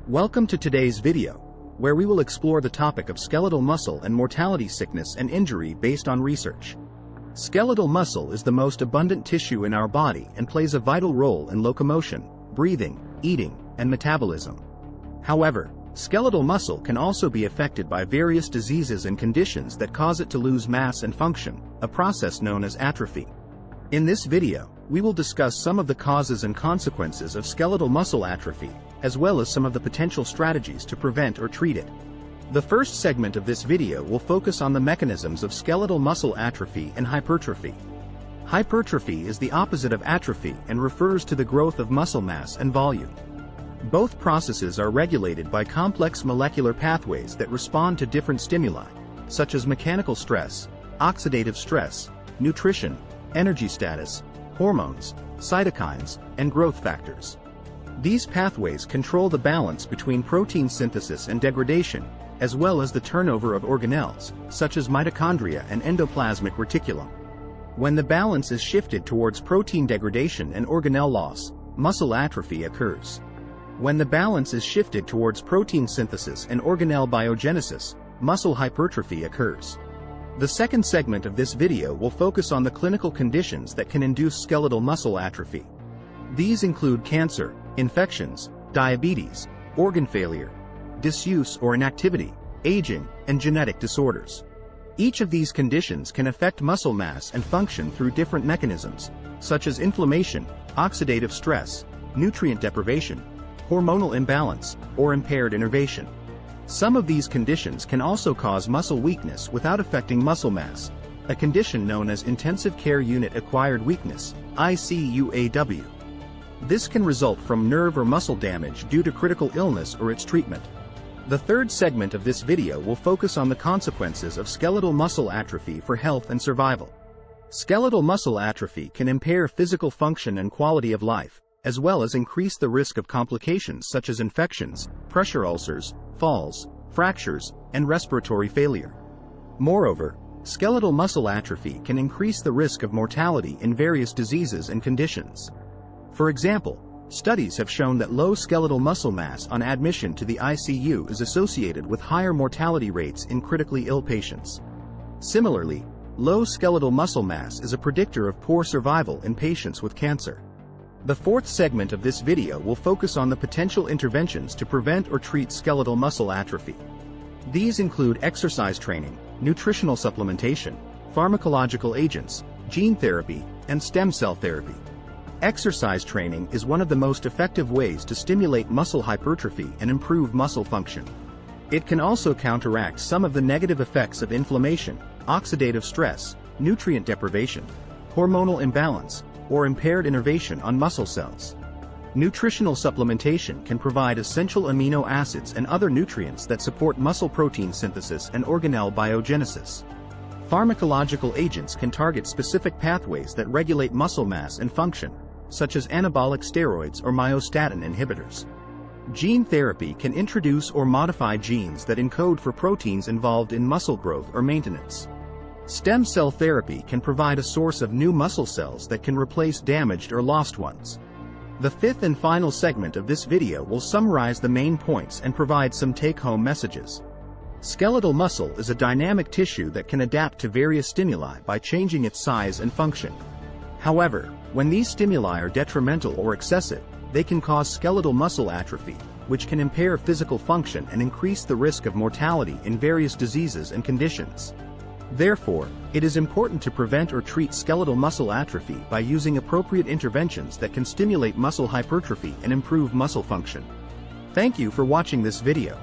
Welcome to today's video, where we will explore the topic of skeletal muscle and mortality, sickness and injury based on research. Skeletal muscle is the most abundant tissue in our body and plays a vital role in locomotion, breathing, eating, and metabolism. However, skeletal muscle can also be affected by various diseases and conditions that cause it to lose mass and function, a process known as atrophy. In this video, we will discuss some of the causes and consequences of skeletal muscle atrophy, as well as some of the potential strategies to prevent or treat it. The first segment of this video will focus on the mechanisms of skeletal muscle atrophy and hypertrophy. Hypertrophy is the opposite of atrophy and refers to the growth of muscle mass and volume. Both processes are regulated by complex molecular pathways that respond to different stimuli, such as mechanical stress, oxidative stress, nutrition, energy status, hormones, cytokines, and growth factors. These pathways control the balance between protein synthesis and degradation, as well as the turnover of organelles, such as mitochondria and endoplasmic reticulum. When the balance is shifted towards protein degradation and organelle loss, muscle atrophy occurs. When the balance is shifted towards protein synthesis and organelle biogenesis, muscle hypertrophy occurs. The second segment of this video will focus on the clinical conditions that can induce skeletal muscle atrophy. These include cancer, infections, diabetes, organ failure, disuse or inactivity, aging, and genetic disorders. Each of these conditions can affect muscle mass and function through different mechanisms, such as inflammation, oxidative stress, nutrient deprivation, hormonal imbalance, or impaired innervation. Some of these conditions can also cause muscle weakness without affecting muscle mass, a condition known as intensive care unit acquired weakness, ICUAW. This can result from nerve or muscle damage due to critical illness or its treatment. The third segment of this video will focus on the consequences of skeletal muscle atrophy for health and survival. Skeletal muscle atrophy can impair physical function and quality of life, as well as increase the risk of complications such as infections, pressure ulcers, falls, fractures, and respiratory failure. Moreover, skeletal muscle atrophy can increase the risk of mortality in various diseases and conditions. For example, studies have shown that low skeletal muscle mass on admission to the ICU is associated with higher mortality rates in critically ill patients. Similarly, low skeletal muscle mass is a predictor of poor survival in patients with cancer. The fourth segment of this video will focus on the potential interventions to prevent or treat skeletal muscle atrophy. These include exercise training, nutritional supplementation, pharmacological agents, gene therapy, and stem cell therapy. Exercise training is one of the most effective ways to stimulate muscle hypertrophy and improve muscle function. It can also counteract some of the negative effects of inflammation, oxidative stress, nutrient deprivation, hormonal imbalance, or impaired innervation on muscle cells. Nutritional supplementation can provide essential amino acids and other nutrients that support muscle protein synthesis and organelle biogenesis. Pharmacological agents can target specific pathways that regulate muscle mass and function, such as anabolic steroids or myostatin inhibitors. Gene therapy can introduce or modify genes that encode for proteins involved in muscle growth or maintenance. Stem cell therapy can provide a source of new muscle cells that can replace damaged or lost ones. The fifth and final segment of this video will summarize the main points and provide some take-home messages. Skeletal muscle is a dynamic tissue that can adapt to various stimuli by changing its size and function. However, when these stimuli are detrimental or excessive, they can cause skeletal muscle atrophy, which can impair physical function and increase the risk of mortality in various diseases and conditions. Therefore, it is important to prevent or treat skeletal muscle atrophy by using appropriate interventions that can stimulate muscle hypertrophy and improve muscle function. Thank you for watching this video.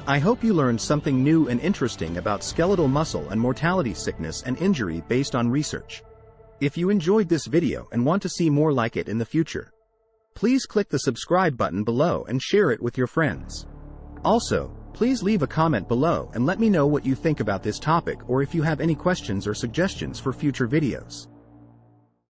I hope you learned something new and interesting about skeletal muscle and mortality, sickness and injury based on research. If you enjoyed this video and want to see more like it in the future, please click the subscribe button below and share it with your friends. Also, please leave a comment below and let me know what you think about this topic or if you have any questions or suggestions for future videos.